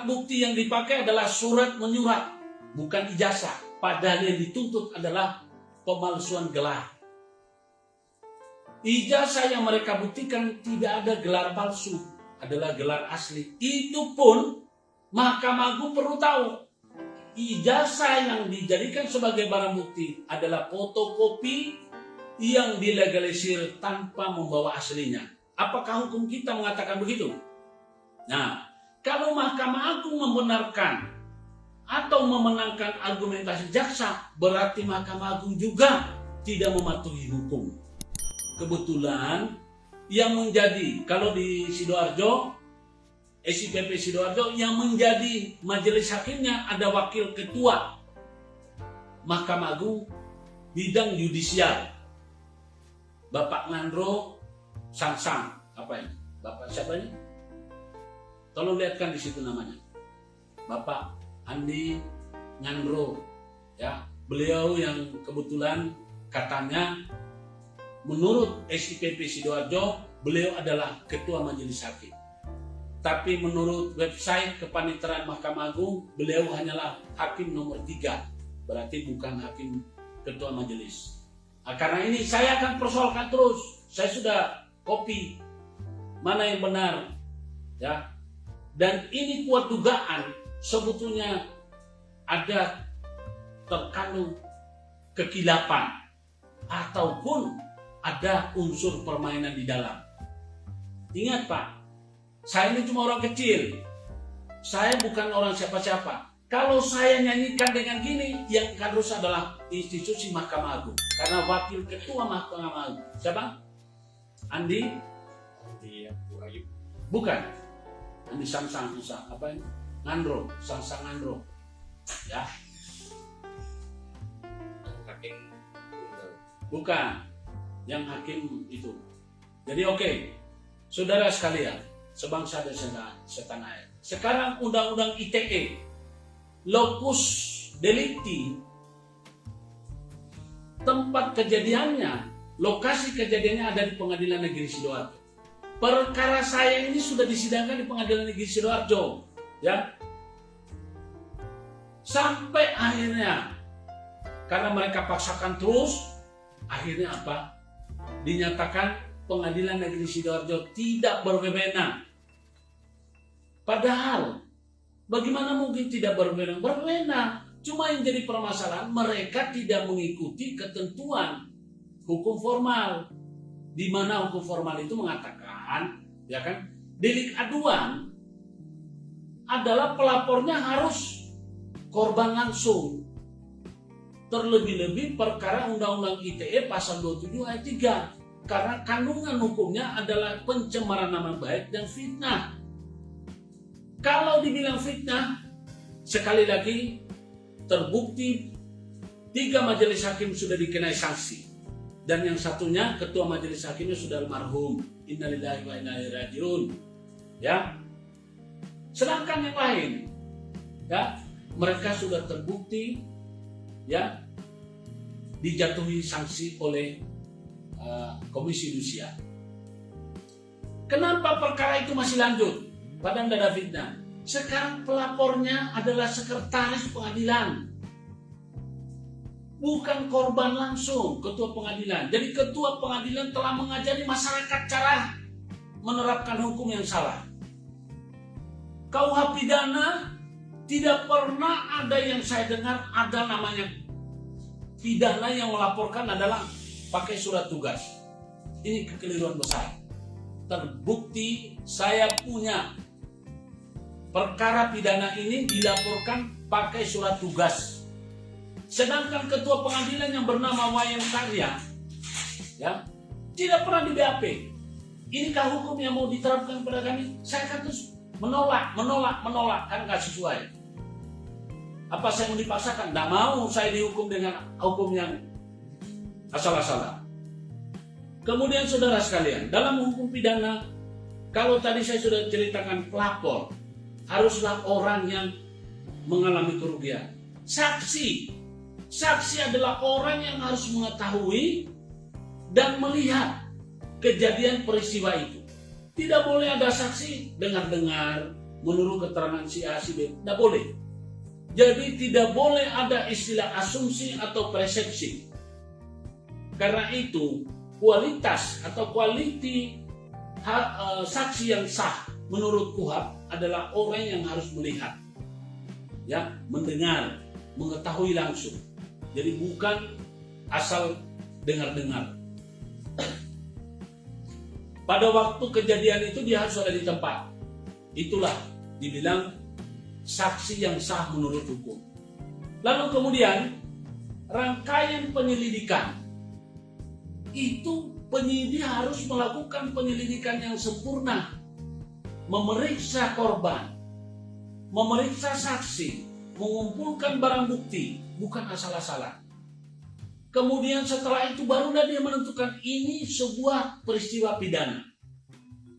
alat bukti yang dipakai adalah surat menyurat, bukan ijazah. Padahal yang dituntut adalah pemalsuan gelar. Ijazah yang mereka buktikan tidak ada gelar palsu, adalah gelar asli. Itu pun Mahkamah Agung perlu tahu. Ijazah yang dijadikan sebagai barang bukti adalah fotokopi yang dilegalisir tanpa membawa aslinya. Apakah hukum kita mengatakan begitu? Nah, kalau Mahkamah Agung membenarkan atau memenangkan argumentasi jaksa, berarti Mahkamah Agung juga tidak mematuhi hukum. Kebetulan yang menjadi, kalau di Sidoarjo, SIPP Sidoarjo, yang menjadi majelis hakimnya ada wakil ketua Mahkamah Agung bidang yudisial, Bapak Ngandro Sangsang. Apa ini? Bapak siapa ini? Tolong lihatkan di situ namanya. Bapak Andi Ngandro, ya. Beliau yang kebetulan katanya menurut SIPP Sidoarjo beliau adalah ketua majelis hakim. Tapi menurut website kepaniteraan Mahkamah Agung beliau hanyalah hakim nomor 3. Berarti bukan hakim ketua majelis. Nah, karena ini saya akan persoalkan terus. Saya sudah copy mana yang benar, ya. Dan ini kuat dugaan sebetulnya ada terkandung kekilapan ataupun ada unsur permainan di dalam. Ingat Pak, saya ini cuma orang kecil. Saya bukan orang siapa-siapa. Kalau saya nyanyikan dengan gini, yang akan rusak adalah institusi Mahkamah Agung. Karena wakil ketua Mahkamah Agung. Siapa? Andi? Bukan. Andi Sangsang, apa ini? Ngandro, Sangsang Ngandro. Ya. Hakim Bukan. Yang hakim itu. Jadi oke. Saudara sekalian, sebangsa dan setanah air. Sekarang Undang-Undang ITE, locus delicti, tempat kejadiannya, lokasi kejadiannya ada di Pengadilan Negeri Sidoarjo. Perkara saya ini sudah disidangkan di Pengadilan Negeri Sidoarjo, ya. Sampai akhirnya, karena mereka paksakan terus, akhirnya apa? Dinyatakan Pengadilan Negeri Sidoarjo tidak berwenang. Padahal, bagaimana mungkin tidak berwenang? Berwenang. Cuma yang jadi permasalahan, mereka tidak mengikuti ketentuan hukum formal. Di mana hukum formal itu mengatakan, ya kan, delik aduan adalah pelapornya harus korban langsung. Terlebih-lebih perkara Undang-Undang ITE pasal 27 ayat 3. Karena kandungan hukumnya adalah pencemaran nama baik dan fitnah. Kalau dibilang fitnah, sekali lagi terbukti 3 majelis hakim sudah dikenai sanksi. Dan yang satunya ketua majelis hakimnya sudah almarhum. Innalillahi wa inna ilaihi rajiun. Ya. Sedangkan yang lain, ya, mereka sudah terbukti, ya, dijatuhi sanksi oleh Komisi Yudisial. Kenapa perkara itu masih lanjut? Padahal tidak ada fitnah. Sekarang pelapornya adalah sekretaris pengadilan, bukan korban langsung, ketua pengadilan. Jadi ketua pengadilan telah mengajari masyarakat cara menerapkan hukum yang salah. KUH pidana tidak pernah ada yang saya dengar ada namanya pidana yang melaporkan adalah pakai surat tugas. Ini kekeliruan besar. Terbukti saya punya perkara pidana ini dilaporkan pakai surat tugas. Sedangkan ketua pengadilan yang bernama Wayan Karya, ya, tidak pernah di BAP. Inikah hukum yang mau diterapkan kepada kami? Saya akan terus menolak, kan nggak sesuai. Apa saya mau dipaksakan? Nggak mau saya dihukum dengan hukum yang asal-asalan. Kemudian saudara sekalian, dalam hukum pidana, kalau tadi saya sudah ceritakan pelapor, haruslah orang yang mengalami kerugian. Saksi adalah orang yang harus mengetahui dan melihat kejadian peristiwa itu. Tidak boleh ada saksi dengar-dengar, menurut keterangan si A, si B. Tidak boleh. Jadi tidak boleh ada istilah asumsi atau persepsi. Karena itu kualitas atau quality saksi yang sah menurut KUHP adalah orang yang harus melihat, ya, mendengar, mengetahui langsung. Jadi bukan asal dengar-dengar. Pada waktu kejadian itu dia harus ada di tempat. Itulah dibilang saksi yang sah menurut hukum. Lalu kemudian rangkaian penyelidikan. Itu penyidik harus melakukan penyelidikan yang sempurna. Memeriksa korban, memeriksa saksi, mengumpulkan barang bukti, bukan asal-asalan. Kemudian setelah itu barulah dia menentukan ini sebuah peristiwa pidana.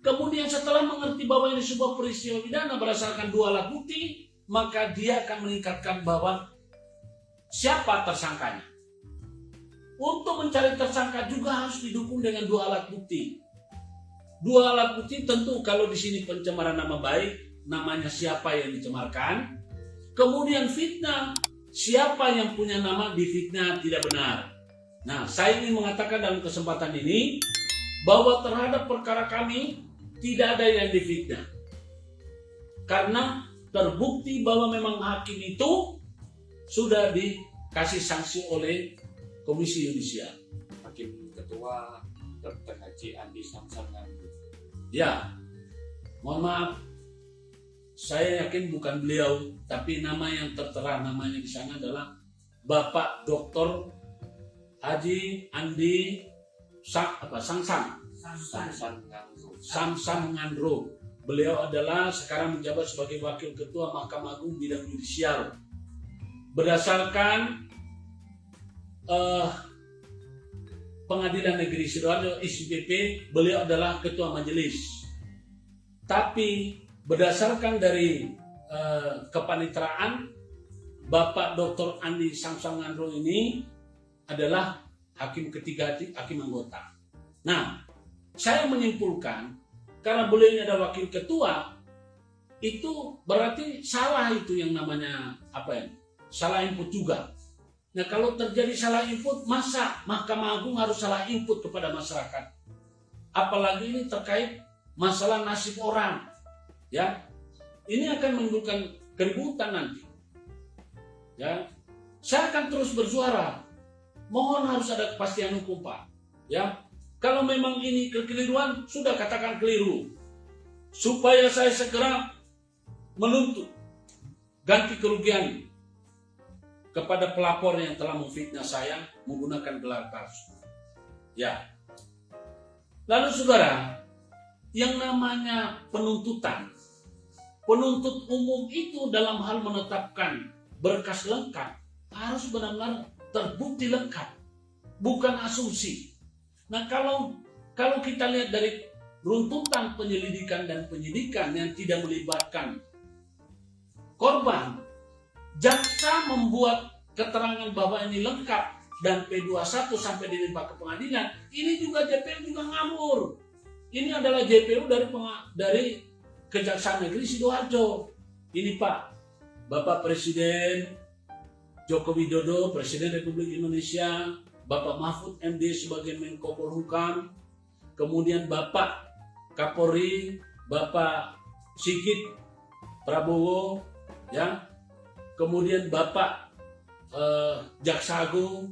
Kemudian setelah mengerti bahwa ini sebuah peristiwa pidana berdasarkan 2 alat bukti, maka dia akan meningkatkan bahwa siapa tersangkanya. Untuk mencari tersangka juga harus didukung dengan 2 alat bukti. 2 alat bukti tentu kalau di sini pencemaran nama baik, namanya siapa yang dicemarkan. Kemudian fitnah, siapa yang punya nama difitnah tidak benar. Nah, saya ingin mengatakan dalam kesempatan ini bahwa terhadap perkara kami tidak ada yang difitnah. Karena terbukti bahwa memang hakim itu sudah dikasih sanksi oleh Komisi Yudisial. Hakim Ketua Dr. Haji Andi Samsan Ngandro. Ya, mohon maaf, saya yakin bukan beliau, tapi nama yang tertera namanya di sana adalah Bapak Dr. Haji Andi Samsan Ngandro. Beliau adalah sekarang menjabat sebagai Wakil Ketua Mahkamah Agung Bidang Yudisial. Berdasarkan Pengadilan Negeri Sidoarjo ISPP, beliau adalah ketua majelis. Tapi berdasarkan dari kepanitraan, Bapak Dr. Andi Samsan Ngandro ini adalah hakim ketiga, hakim anggota. Nah, saya menyimpulkan karena beliau ini ada wakil ketua, itu berarti salah itu yang namanya salah input juga. Nah, kalau terjadi salah input, masa Mahkamah Agung harus salah input kepada masyarakat? Apalagi ini terkait masalah nasib orang, ya. Ini akan menimbulkan keributan nanti. Ya, saya akan terus bersuara. Mohon harus ada kepastian hukum, Pak. Ya, kalau memang ini kekeliruan, sudah katakan keliru, supaya saya segera menuntut ganti kerugian kepada pelapor yang telah memfitnah saya menggunakan gelar palsu. Ya. Lalu saudara, yang namanya penuntutan, penuntut umum itu dalam hal menetapkan berkas lengkap harus benar-benar terbukti lengkap, bukan asumsi. Nah, kalau kita lihat dari runtutan penyelidikan dan penyidikan yang tidak melibatkan korban, jaksa membuat keterangan bahwa ini lengkap dan P21 sampai dilimpah ke pengadilan, ini juga JPU juga ngawur. Ini adalah JPU dari Kejaksaan Negeri Sidoarjo. Ini Pak, Bapak Presiden Joko Widodo, Presiden Republik Indonesia, Bapak Mahfud MD sebagai Menko Polhukam, kemudian Bapak Kapolri, Bapak Sigit Prabowo, ya, kemudian Bapak Jaksa Agung,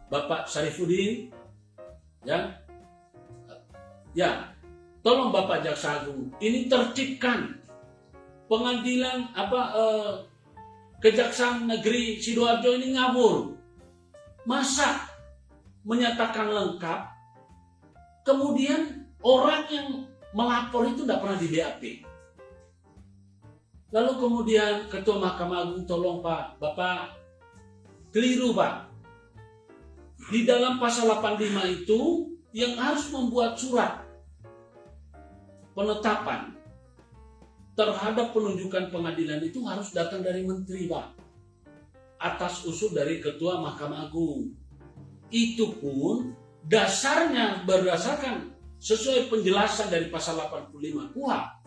Bapak Syarifuddin, ya, tolong Bapak Jaksa Agung, ini tertibkan pengadilan Kejaksaan Negeri Sidoarjo ini ngawur. Masa menyatakan lengkap, kemudian orang yang melapor itu tidak pernah di BAP. Lalu kemudian Ketua Mahkamah Agung, tolong Pak, Bapak keliru Pak. Di dalam pasal 85 itu yang harus membuat surat penetapan terhadap penunjukan pengadilan itu harus datang dari Menteri Pak, atas usul dari Ketua Mahkamah Agung. Itu pun dasarnya berdasarkan sesuai penjelasan dari pasal 85 KUHP